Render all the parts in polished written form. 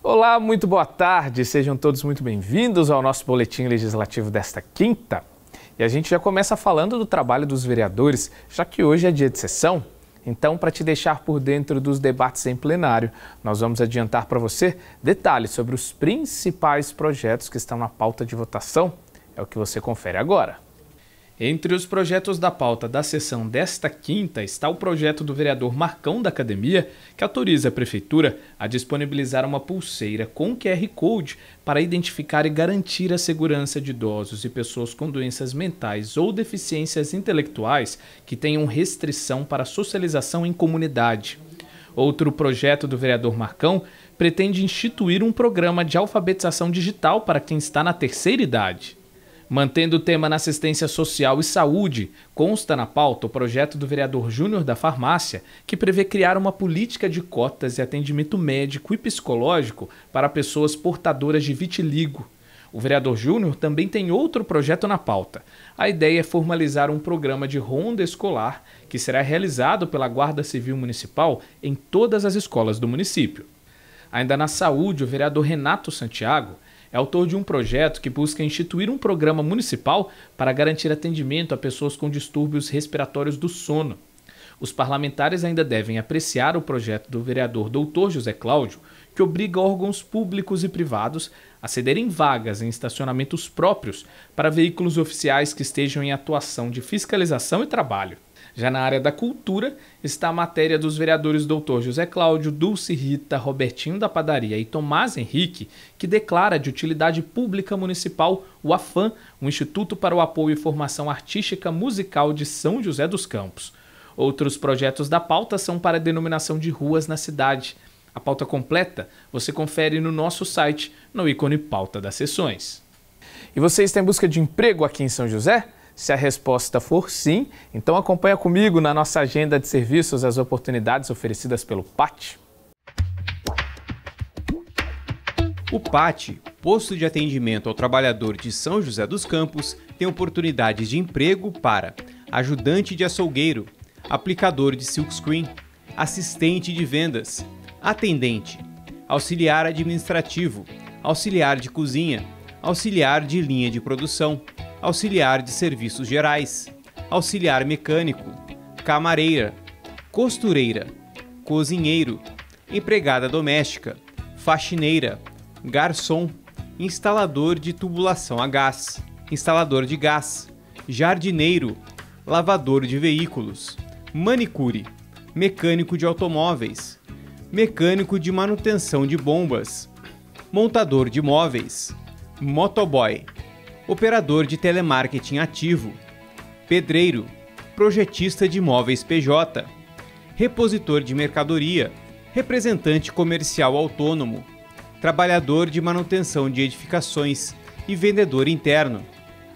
Olá, muito boa tarde, sejam todos muito bem-vindos ao nosso boletim legislativo desta quinta. E a gente já começa falando do trabalho dos vereadores, já que hoje é dia de sessão. Então, para te deixar por dentro dos debates em plenário, nós vamos adiantar para você detalhes sobre os principais projetos que estão na pauta de votação. É o que você confere agora. Entre os projetos da pauta da sessão desta quinta está o projeto do vereador Marcão da Academia, que autoriza a Prefeitura a disponibilizar uma pulseira com QR Code para identificar e garantir a segurança de idosos e pessoas com doenças mentais ou deficiências intelectuais que tenham restrição para a socialização em comunidade. Outro projeto do vereador Marcão pretende instituir um programa de alfabetização digital para quem está na terceira idade. Mantendo o tema na assistência social e saúde, consta na pauta o projeto do vereador Júnior da Farmácia, que prevê criar uma política de cotas e atendimento médico e psicológico para pessoas portadoras de vitiligo. O vereador Júnior também tem outro projeto na pauta. A ideia é formalizar um programa de ronda escolar que será realizado pela Guarda Civil Municipal em todas as escolas do município. Ainda na saúde, o vereador Renato Santiago é autor de um projeto que busca instituir um programa municipal para garantir atendimento a pessoas com distúrbios respiratórios do sono. Os parlamentares ainda devem apreciar o projeto do vereador Dr. José Cláudio, que obriga órgãos públicos e privados a cederem vagas em estacionamentos próprios para veículos oficiais que estejam em atuação de fiscalização e trabalho. Já na área da cultura, está a matéria dos vereadores Dr. José Cláudio, Dulce Rita, Robertinho da Padaria e Tomás Henrique, que declara de utilidade pública municipal o AFAM, o Instituto para o Apoio e Formação Artística Musical de São José dos Campos. Outros projetos da pauta são para a denominação de ruas na cidade. A pauta completa você confere no nosso site, no ícone Pauta das Sessões. E você está em busca de emprego aqui em São José? Se a resposta for sim, então acompanha comigo na nossa agenda de serviços as oportunidades oferecidas pelo PAT. O PAT, Posto de Atendimento ao Trabalhador de São José dos Campos, tem oportunidades de emprego para ajudante de açougueiro, aplicador de silkscreen, assistente de vendas, atendente, auxiliar administrativo, auxiliar de cozinha, auxiliar de linha de produção, auxiliar de serviços gerais, auxiliar mecânico, camareira, costureira, cozinheiro, empregada doméstica, faxineira, garçom, instalador de tubulação a gás, instalador de gás, jardineiro, lavador de veículos, manicure, mecânico de automóveis, mecânico de manutenção de bombas, montador de móveis, motoboy, operador de telemarketing ativo, pedreiro, projetista de imóveis PJ, repositor de mercadoria, representante comercial autônomo, trabalhador de manutenção de edificações e vendedor interno.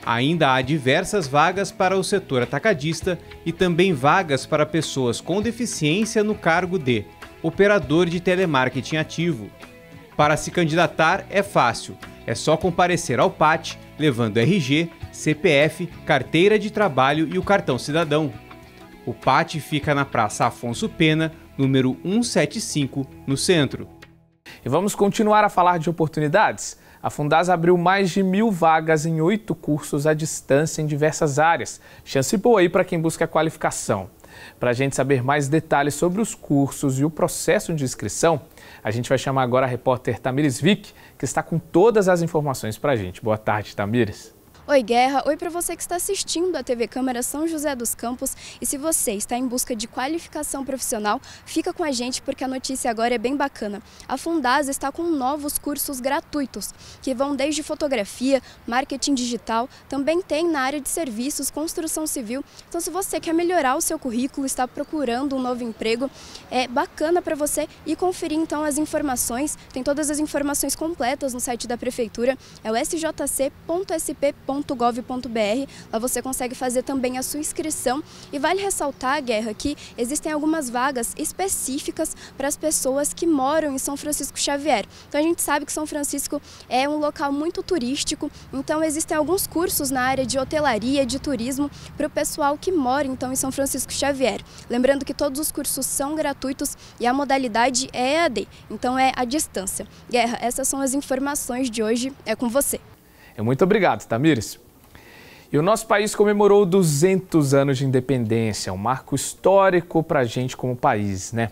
Ainda há diversas vagas para o setor atacadista e também vagas para pessoas com deficiência no cargo de operador de telemarketing ativo. Para se candidatar é fácil, é só comparecer ao PAT levando RG, CPF, carteira de trabalho e o cartão cidadão. O PAT fica na Praça Afonso Pena, número 175, no centro. E vamos continuar a falar de oportunidades? A Fundasa abriu mais de 1.000 vagas em 8 cursos à distância em diversas áreas. Chance boa aí para quem busca qualificação. Para a gente saber mais detalhes sobre os cursos e o processo de inscrição, a gente vai chamar agora a repórter Tamires Vick, que está com todas as informações para a gente. Boa tarde, Tamires. Oi, Guerra. Oi para você que está assistindo a TV Câmara São José dos Campos. E se você está em busca de qualificação profissional, fica com a gente porque a notícia agora é bem bacana. A Fundasa está com novos cursos gratuitos, que vão desde fotografia, marketing digital, também tem na área de serviços, construção civil. Então, se você quer melhorar o seu currículo, está procurando um novo emprego, é bacana para você ir conferir então as informações. Tem todas as informações completas no site da Prefeitura, é o sjc.sp.gov.br. tve.gov.br. Lá você consegue fazer também a sua inscrição. E vale ressaltar, Guerra, que existem algumas vagas específicas para as pessoas que moram em São Francisco Xavier. Então a gente sabe que São Francisco é um local muito turístico, então existem alguns cursos na área de hotelaria, de turismo, para o pessoal que mora então em São Francisco Xavier. Lembrando que todos os cursos são gratuitos e a modalidade é EAD, então é à distância. Guerra, essas são as informações de hoje, é com você. Muito obrigado, Tamires. E o nosso país comemorou 200 anos de independência, um marco histórico para a gente como país, né?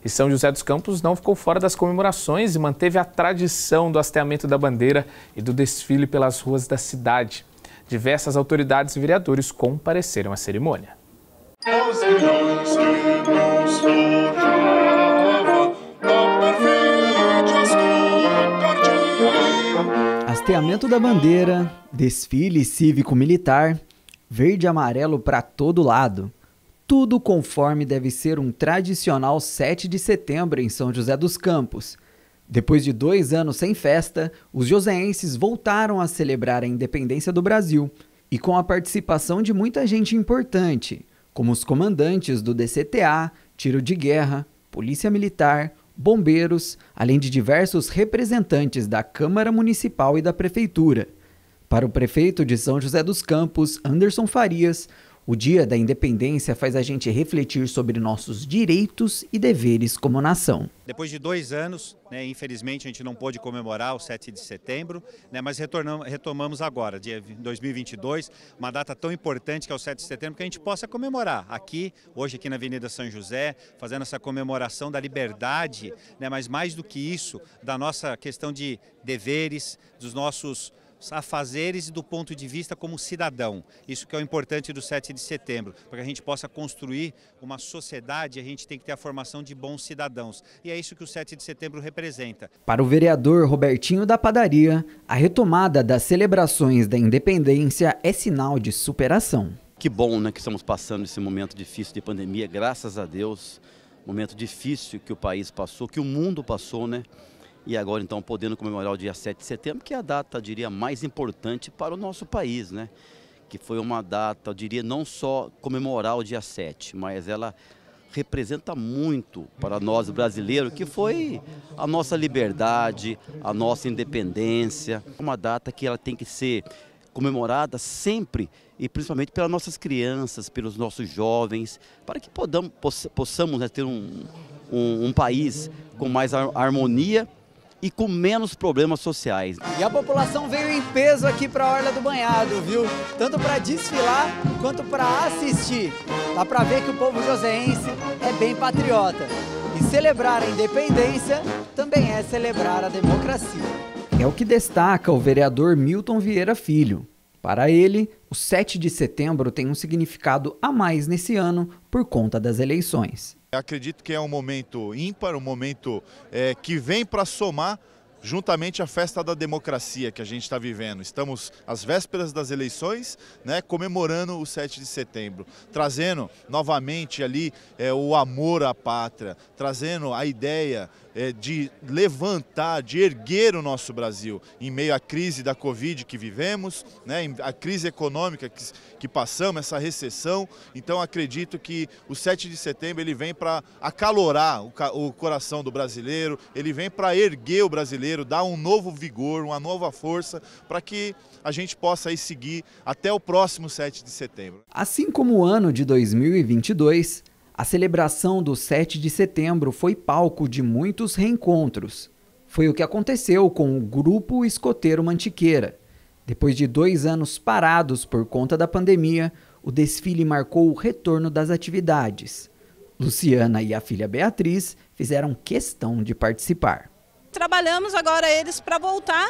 E São José dos Campos não ficou fora das comemorações e manteve a tradição do hasteamento da bandeira e do desfile pelas ruas da cidade. Diversas autoridades e vereadores compareceram à cerimônia. Hasteamento da bandeira, desfile cívico-militar, verde e amarelo para todo lado. Tudo conforme deve ser um tradicional 7 de setembro em São José dos Campos. Depois de 2 anos sem festa, os joseenses voltaram a celebrar a independência do Brasil e com a participação de muita gente importante, como os comandantes do DCTA, Tiro de Guerra, Polícia Militar, bombeiros, além de diversos representantes da Câmara Municipal e da Prefeitura. Para o prefeito de São José dos Campos, Anderson Farias, o Dia da Independência faz a gente refletir sobre nossos direitos e deveres como nação. Depois de 2 anos, infelizmente a gente não pôde comemorar o 7 de setembro, mas retomamos agora, dia 2022, uma data tão importante que é o 7 de setembro, que a gente possa comemorar aqui, hoje aqui na Avenida São José, fazendo essa comemoração da liberdade, mas mais do que isso, da nossa questão de deveres, dos nossos afazeres e do ponto de vista como cidadão. Isso que é o importante do 7 de setembro. Para que a gente possa construir uma sociedade, a gente tem que ter a formação de bons cidadãos. E é isso que o 7 de setembro representa. Para o vereador Robertinho da Padaria, a retomada das celebrações da independência é sinal de superação. Que bom, que estamos passando esse momento difícil de pandemia, graças a Deus. Momento difícil que o país passou, que o mundo passou, E agora, então, podendo comemorar o dia 7 de setembro, que é a data, eu diria, mais importante para o nosso país, Que foi uma data, eu diria, não só comemorar o dia 7, mas ela representa muito para nós brasileiros, que foi a nossa liberdade, a nossa independência. Uma data que ela tem que ser comemorada sempre e principalmente pelas nossas crianças, pelos nossos jovens, para que possamos ter um país com mais harmonia e com menos problemas sociais. E a população veio em peso aqui para a Orla do Banhado, viu? Tanto para desfilar quanto para assistir. Dá para ver que o povo joseense é bem patriota. E celebrar a independência também é celebrar a democracia. É o que destaca o vereador Milton Vieira Filho. Para ele, o 7 de setembro tem um significado a mais nesse ano por conta das eleições. Acredito que é um momento ímpar, um momento que vem para somar juntamente a festa da democracia que a gente está vivendo. Estamos às vésperas das eleições, comemorando o 7 de setembro, trazendo novamente ali o amor à pátria, trazendo a ideia de levantar, de erguer o nosso Brasil em meio à crise da Covid que vivemos, a crise econômica que passamos, essa recessão. Então acredito que o 7 de setembro ele vem para acalorar o coração do brasileiro, ele vem para erguer o brasileiro, dar um novo vigor, uma nova força para que a gente possa aí seguir até o próximo 7 de setembro. Assim como o ano de 2022, a celebração do 7 de setembro foi palco de muitos reencontros. Foi o que aconteceu com o Grupo Escoteiro Mantiqueira. Depois de 2 anos parados por conta da pandemia, o desfile marcou o retorno das atividades. Luciana e a filha Beatriz fizeram questão de participar. Trabalhamos agora eles para voltar,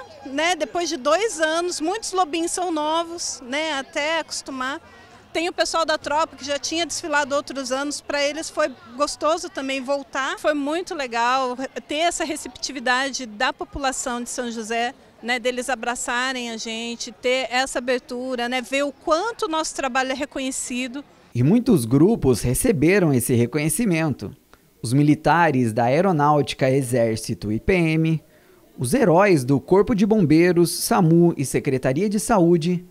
depois de 2 anos, muitos lobinhos são novos, até acostumar. Tem o pessoal da tropa que já tinha desfilado outros anos, para eles foi gostoso também voltar. Foi muito legal ter essa receptividade da população de São José, deles abraçarem a gente, ter essa abertura, ver o quanto o nosso trabalho é reconhecido. E muitos grupos receberam esse reconhecimento. Os militares da Aeronáutica, Exército e PM, os heróis do Corpo de Bombeiros, SAMU e Secretaria de Saúde,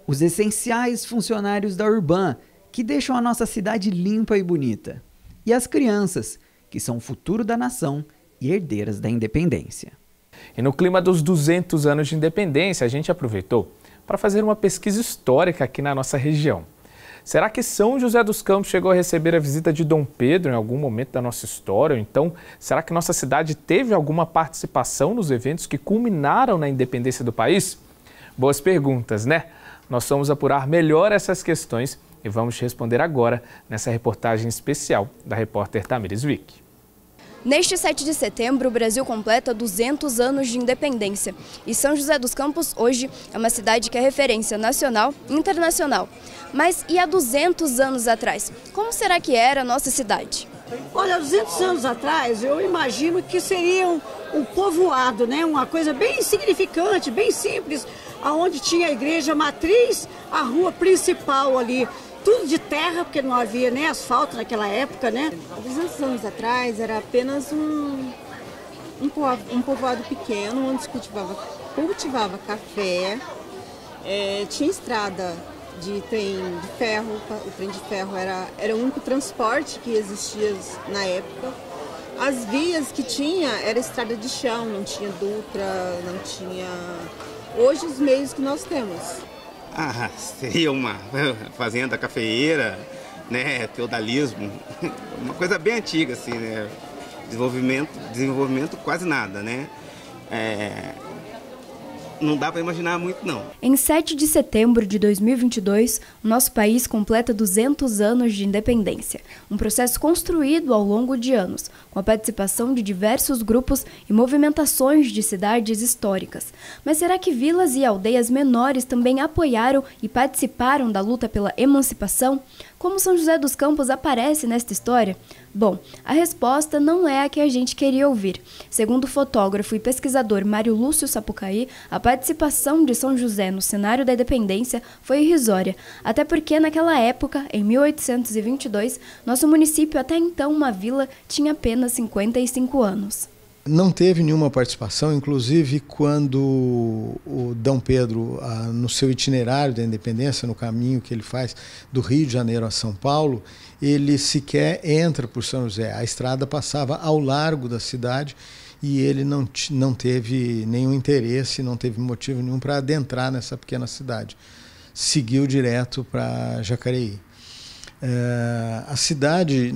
Os essenciais funcionários da Urban, que deixam a nossa cidade limpa e bonita. E as crianças, que são o futuro da nação e herdeiras da independência. E no clima dos 200 anos de independência, a gente aproveitou para fazer uma pesquisa histórica aqui na nossa região. Será que São José dos Campos chegou a receber a visita de Dom Pedro em algum momento da nossa história? Ou então, será que nossa cidade teve alguma participação nos eventos que culminaram na independência do país? Boas perguntas, né? Nós vamos apurar melhor essas questões e vamos responder agora nessa reportagem especial da repórter Tamires Wick. Neste 7 de setembro, o Brasil completa 200 anos de independência. E São José dos Campos, hoje, é uma cidade que é referência nacional e internacional. Mas e há 200 anos atrás? Como será que era a nossa cidade? Olha, 200 anos atrás, eu imagino que seria um povoado, né? Uma coisa bem insignificante, bem simples, onde tinha a igreja matriz, a rua principal ali. Tudo de terra, porque não havia nem asfalto naquela época, né? 200 anos atrás era apenas um povoado pequeno, onde se cultivava café, tinha estrada de trem de ferro, o trem de ferro era o único transporte que existia na época. As vias que tinha era estrada de chão, não tinha Dutra, não tinha... Hoje os meios que nós temos. Seria uma fazenda cafeeira, né, feudalismo, uma coisa bem antiga, assim, né, desenvolvimento quase nada, né, não dá para imaginar muito, não. Em 7 de setembro de 2022, o nosso país completa 200 anos de independência, um processo construído ao longo de anos, com a participação de diversos grupos e movimentações de cidades históricas. Mas será que vilas e aldeias menores também apoiaram e participaram da luta pela emancipação? Como São José dos Campos aparece nesta história? Bom, a resposta não é a que a gente queria ouvir. Segundo o fotógrafo e pesquisador Mário Lúcio Sapucaí, a participação de São José no cenário da independência foi irrisória, até porque naquela época, em 1822, nosso município, até então uma vila, tinha apenas 55 anos. Não teve nenhuma participação, inclusive quando o Dom Pedro, no seu itinerário da independência, no caminho que ele faz do Rio de Janeiro a São Paulo, ele sequer entra por São José. A estrada passava ao largo da cidade e ele não teve nenhum interesse, não teve motivo nenhum para adentrar nessa pequena cidade. Seguiu direto para Jacareí. A cidade,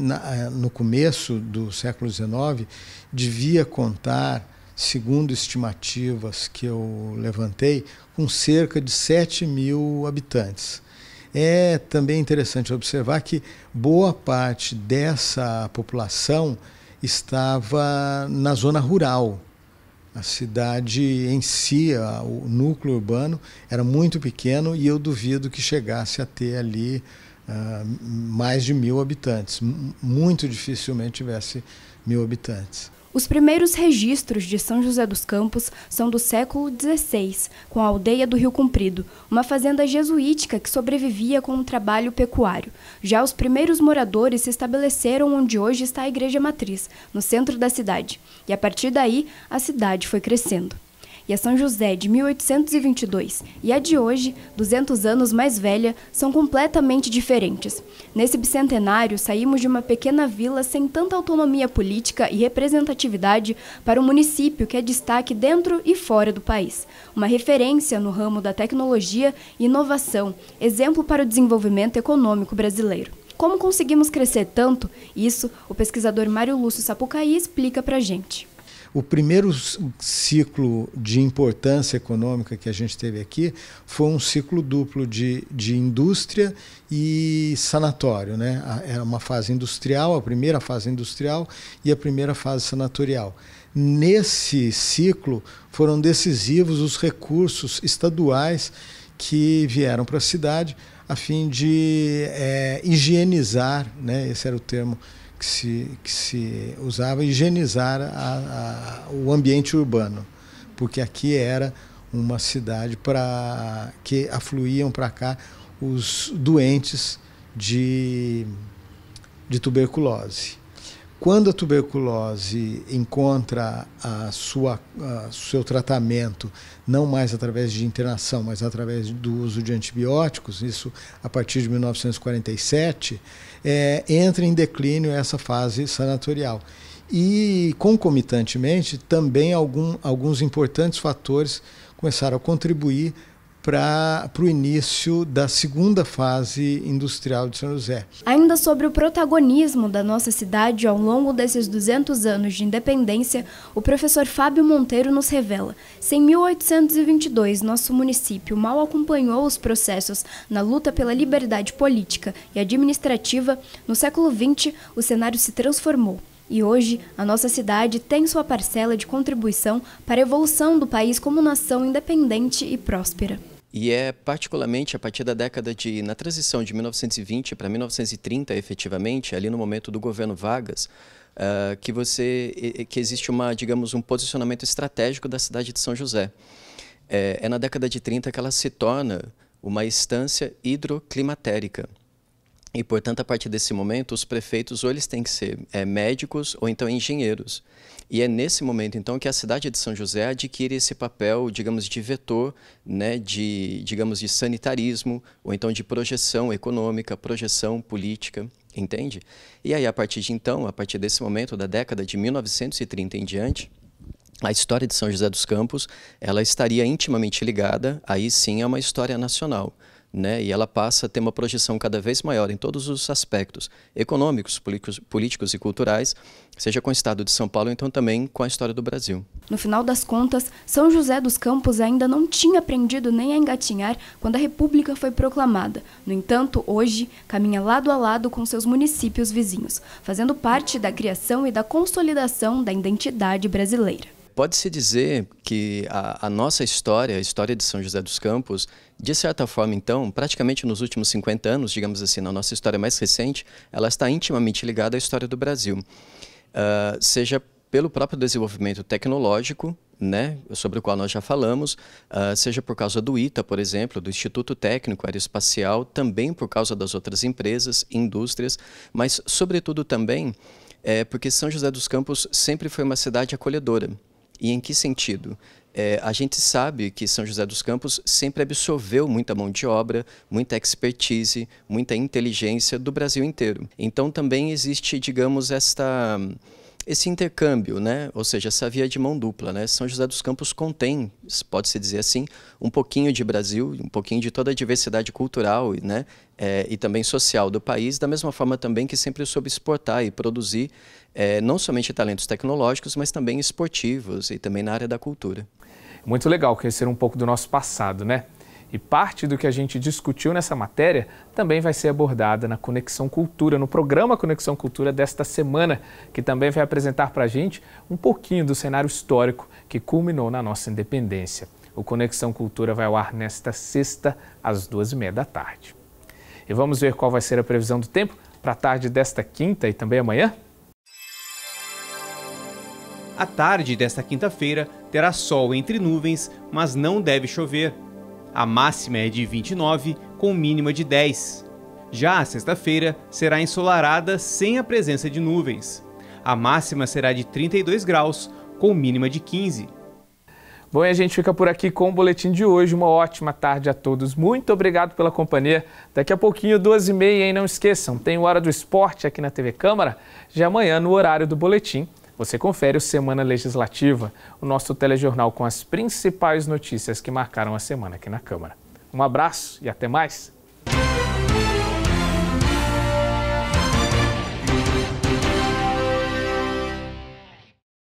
no começo do século XIX, devia contar, segundo estimativas que eu levantei, com cerca de 7.000 habitantes. É também interessante observar que boa parte dessa população estava na zona rural. A cidade em si, o núcleo urbano, era muito pequeno e eu duvido que chegasse a ter ali mais de 1.000 habitantes. Muito dificilmente tivesse 1.000 habitantes. Os primeiros registros de São José dos Campos são do século XVI, com a aldeia do Rio Comprido, uma fazenda jesuítica que sobrevivia com um trabalho pecuário. Já os primeiros moradores se estabeleceram onde hoje está a Igreja Matriz, no centro da cidade. E a partir daí, a cidade foi crescendo. E a São José de 1822 e a de hoje, 200 anos mais velha, são completamente diferentes. Nesse bicentenário, saímos de uma pequena vila sem tanta autonomia política e representatividade para um município que é destaque dentro e fora do país. Uma referência no ramo da tecnologia e inovação, exemplo para o desenvolvimento econômico brasileiro. Como conseguimos crescer tanto? Isso o pesquisador Mário Lúcio Sapucaí explica para a gente. O primeiro ciclo de importância econômica que a gente teve aqui foi um ciclo duplo de indústria e sanatório, né? Era uma fase industrial, a primeira fase industrial e a primeira fase sanatorial. Nesse ciclo foram decisivos os recursos estaduais que vieram para a cidade a fim de higienizar, né? Esse era o termo que se usava, higienizar o ambiente urbano, porque aqui era uma cidade que afluíam para cá os doentes de tuberculose. quando a tuberculose encontra seu tratamento, não mais através de internação, mas através do uso de antibióticos, isso a partir de 1947, entra em declínio essa fase sanatorial. E, concomitantemente, também alguns importantes fatores começaram a contribuir para o início da segunda fase industrial de São José. Ainda sobre o protagonismo da nossa cidade ao longo desses 200 anos de independência, o professor Fábio Monteiro nos revela: se em 1822 nosso município mal acompanhou os processos na luta pela liberdade política e administrativa, no século XX o cenário se transformou. E hoje, a nossa cidade tem sua parcela de contribuição para a evolução do país como nação independente e próspera. E é particularmente a partir da na transição de 1920 para 1930, efetivamente, ali no momento do governo Vargas, que existe um posicionamento estratégico da cidade de São José. É na década de 30 que ela se torna uma estância hidroclimatérica. E, portanto, a partir desse momento, os prefeitos ou eles têm que ser médicos ou então engenheiros. E é nesse momento, então, que a cidade de São José adquire esse papel, digamos, de vetor, né, de sanitarismo, ou então de projeção econômica, projeção política, entende? E aí, a partir desse momento, da década de 1930 em diante, a história de São José dos Campos, ela estaria intimamente ligada, aí sim, a uma história nacional. Né? E ela passa a ter uma projeção cada vez maior em todos os aspectos econômicos, políticos e culturais, seja com o estado de São Paulo, então também com a história do Brasil. No final das contas, São José dos Campos ainda não tinha aprendido nem a engatinhar quando a República foi proclamada. No entanto, hoje, caminha lado a lado com seus municípios vizinhos, fazendo parte da criação e da consolidação da identidade brasileira. Pode-se dizer que a nossa história, a história de São José dos Campos, de certa forma, então, praticamente nos últimos 50 anos, digamos assim, na nossa história mais recente, ela está intimamente ligada à história do Brasil. Seja pelo próprio desenvolvimento tecnológico, né, sobre o qual nós já falamos, seja por causa do ITA, por exemplo, do Instituto Técnico Aeroespacial, também por causa das outras empresas, indústrias, mas, sobretudo, também porque São José dos Campos sempre foi uma cidade acolhedora. E em que sentido? A gente sabe que São José dos Campos sempre absorveu muita mão de obra, muita expertise, muita inteligência do Brasil inteiro. Então também existe, digamos, esse intercâmbio, né? Ou seja, essa via de mão dupla, né? São José dos Campos contém, pode-se dizer assim, um pouquinho de Brasil, um pouquinho de toda a diversidade cultural, né? E também social do país, da mesma forma também que sempre soube exportar e produzir não somente talentos tecnológicos, mas também esportivos e também na área da cultura. Muito legal conhecer um pouco do nosso passado, né? E parte do que a gente discutiu nessa matéria também vai ser abordada na Conexão Cultura, no programa Conexão Cultura desta semana, que também vai apresentar para a gente um pouquinho do cenário histórico que culminou na nossa independência. O Conexão Cultura vai ao ar nesta sexta, às 2h30 da tarde. E vamos ver qual vai ser a previsão do tempo para a tarde desta quinta e também amanhã? A tarde desta quinta-feira terá sol entre nuvens, mas não deve chover. A máxima é de 29, com mínima de 10. Já a sexta-feira será ensolarada sem a presença de nuvens. A máxima será de 32 graus, com mínima de 15. Bom, e a gente fica por aqui com o boletim de hoje. Uma ótima tarde a todos. Muito obrigado pela companhia. Daqui a pouquinho, 2h30, hein? Não esqueçam, tem Hora do Esporte aqui na TV Câmara. Já amanhã, no horário do boletim, você confere o Semana Legislativa, o nosso telejornal com as principais notícias que marcaram a semana aqui na Câmara. Um abraço e até mais!